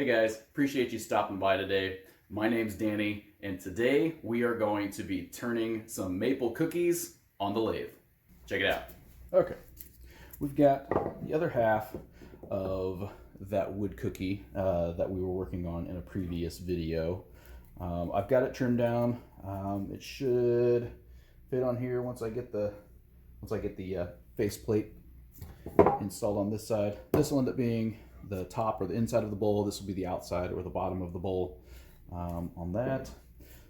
Hey guys, appreciate you stopping by today. My name's Danny, and today we are going to be turning some maple cookies on the lathe. Check it out. Okay, we've got the other half of that wood cookie that we were working on in a previous video. I've got it trimmed down. It should fit on here once I get the faceplate installed on this side. This will end up being the top or the inside of the bowl. This will be the outside or the bottom of the bowl on that.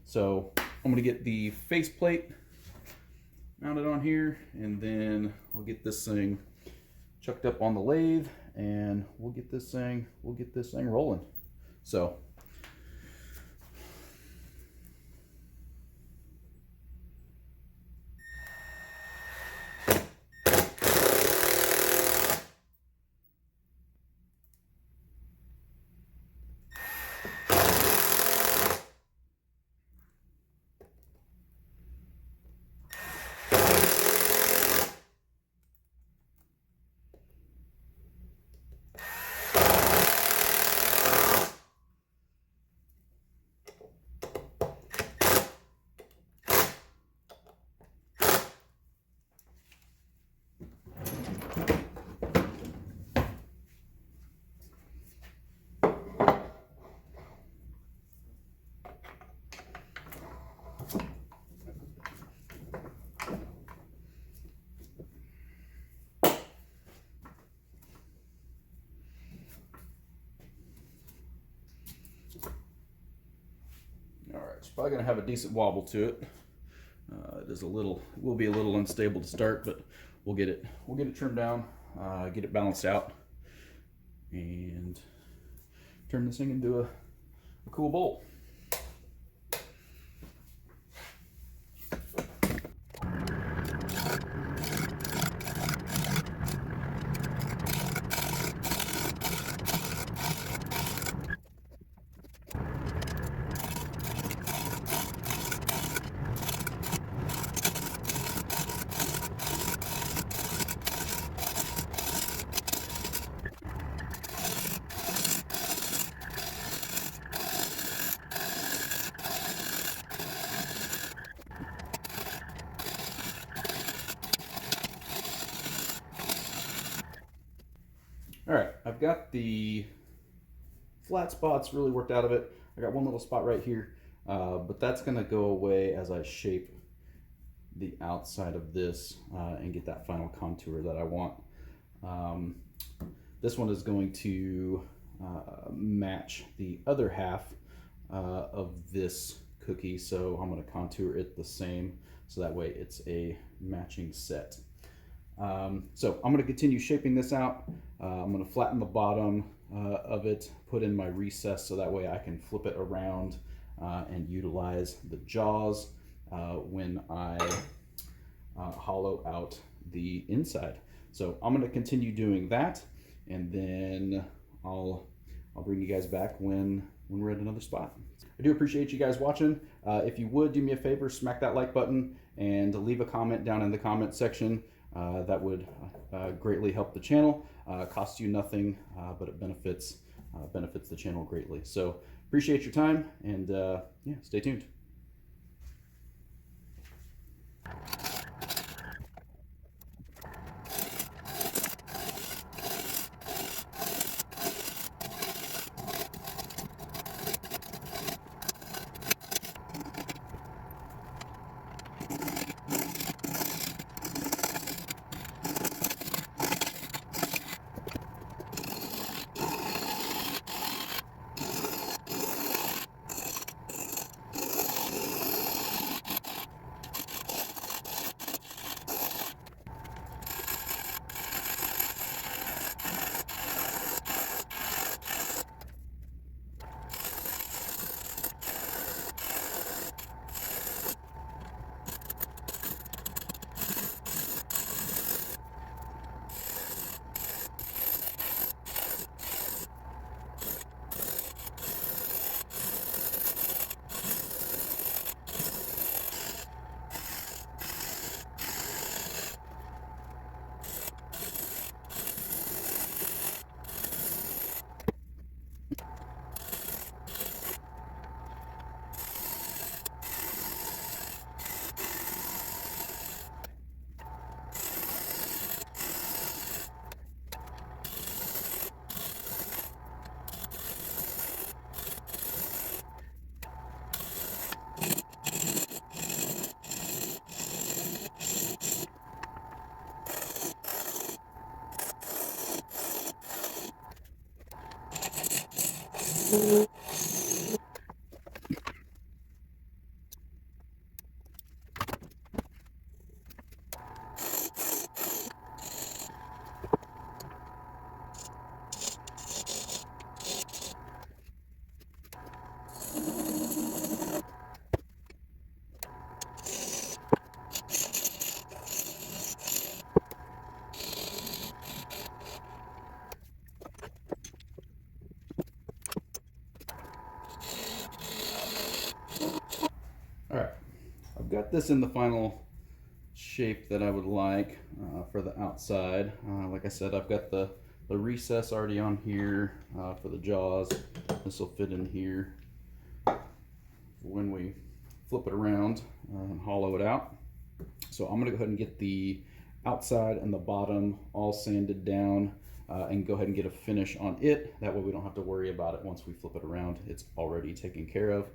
So I'm gonna get the faceplate mounted on here, and then I'll get this thing chucked up on the lathe, and we'll get this thing rolling. So it's probably going to have a decent wobble to it. It will be a little unstable to start, but we'll get it trimmed down, get it balanced out, and turn this thing into a cool bowl. All right, I've got the flat spots really worked out of it. I got one little spot right here, but that's gonna go away as I shape the outside of this and get that final contour that I want. This one is going to match the other half of this cookie, so I'm gonna contour it the same, so that way it's a matching set. So I'm going to continue shaping this out. I'm going to flatten the bottom of it, put in my recess so that way I can flip it around and utilize the jaws when I hollow out the inside. So I'm going to continue doing that, and then I'll bring you guys back when we're at another spot. I do appreciate you guys watching. If you would do me a favor, smack that like button and leave a comment down in the comment section. That would greatly help the channel. Costs you nothing, but it benefits the channel greatly. So appreciate your time, and yeah, stay tuned. All right, I've got this in the final shape that I would like for the outside. Like I said, I've got the recess already on here for the jaws. This will fit in here when we flip it around and hollow it out. So I'm gonna go ahead and get the outside and the bottom all sanded down and go ahead and get a finish on it. That way we don't have to worry about it once we flip it around. It's already taken care of.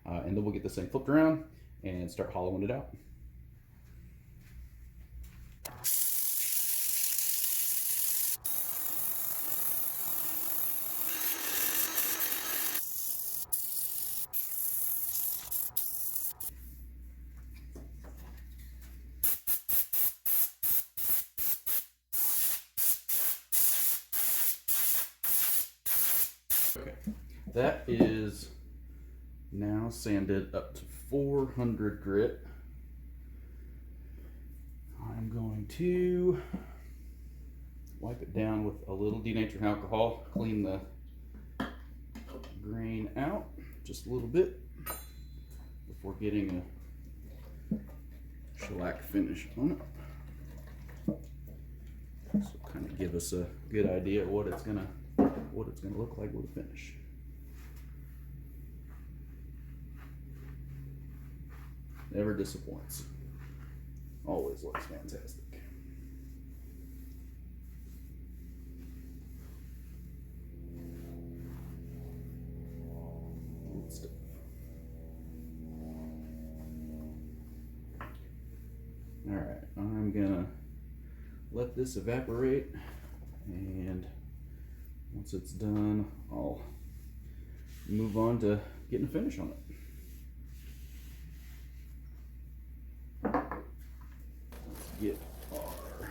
And then we'll get this thing flipped around and start hollowing it out. Okay, that is now sanded up to 400 grit. I'm going to wipe it down with a little denatured alcohol, clean the grain out just a little bit before getting a shellac finish on it. So kind of give us a good idea of what it's gonna look like with a finish. Never disappoints. Always looks fantastic. Good stuff. All right, I'm gonna let this evaporate, and once it's done, I'll move on to getting a finish on it. Get our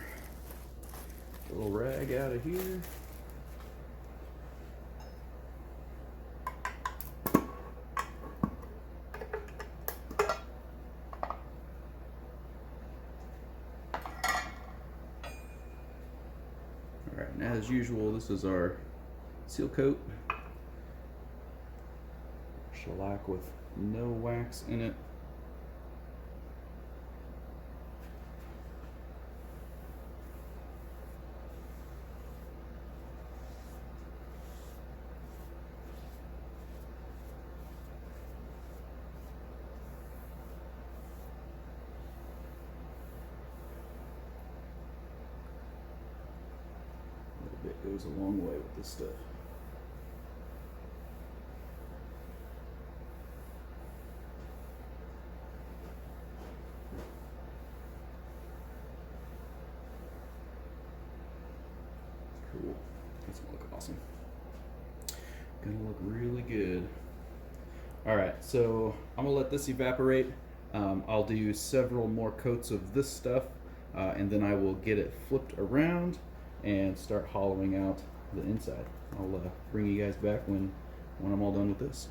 little rag out of here. All right, and as usual, this is our seal coat. Shellac with no wax in it. It goes a long way with this stuff. Cool. That's gonna look awesome. Gonna look really good. All right, so I'm gonna let this evaporate. I'll do several more coats of this stuff, and then I will get it flipped around and start hollowing out the inside. I'll bring you guys back when I'm all done with this.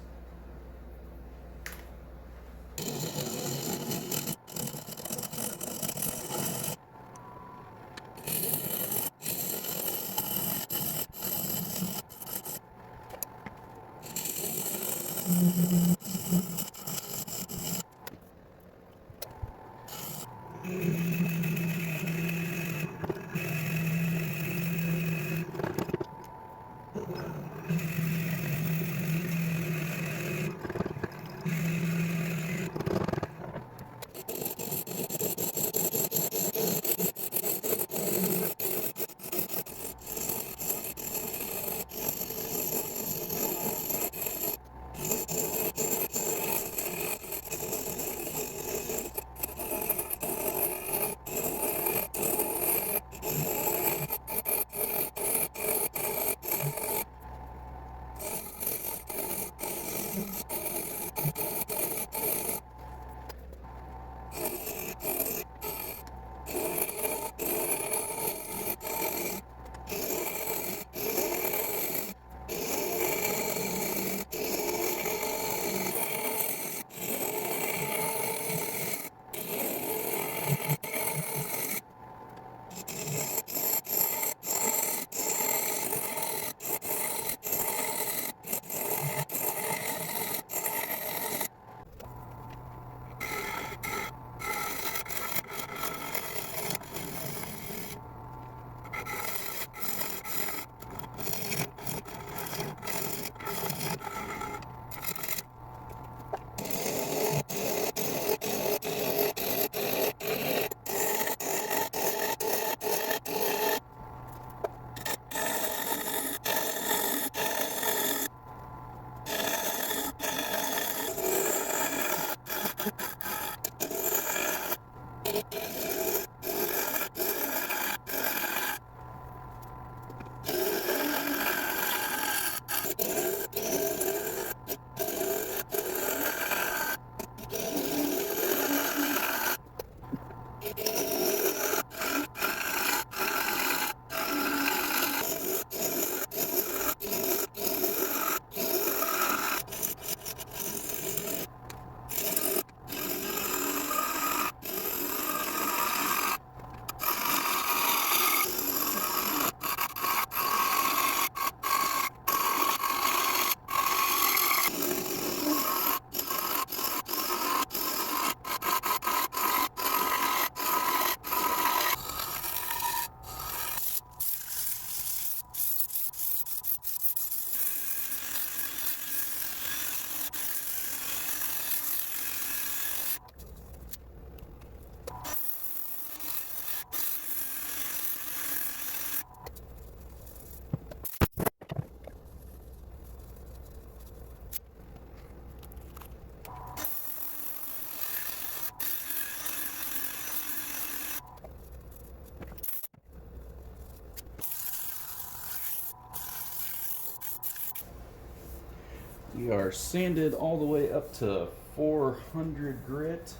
We are sanded all the way up to 400 grit,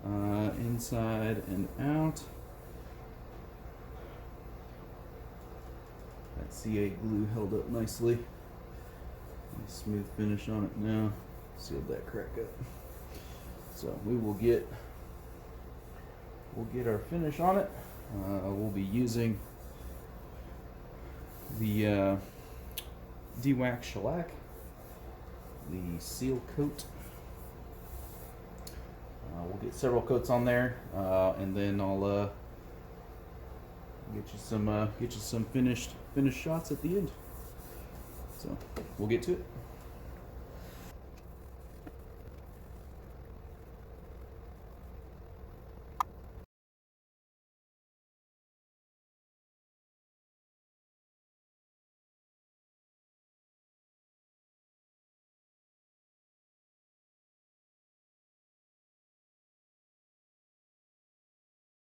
inside and out. That CA glue held up nicely. Nice smooth finish on it now. Sealed that crack up. So we'll get our finish on it. We'll be using the de-wax shellac, the seal coat. We'll get several coats on there, and then I'll get you some finished shots at the end. So we'll get to it.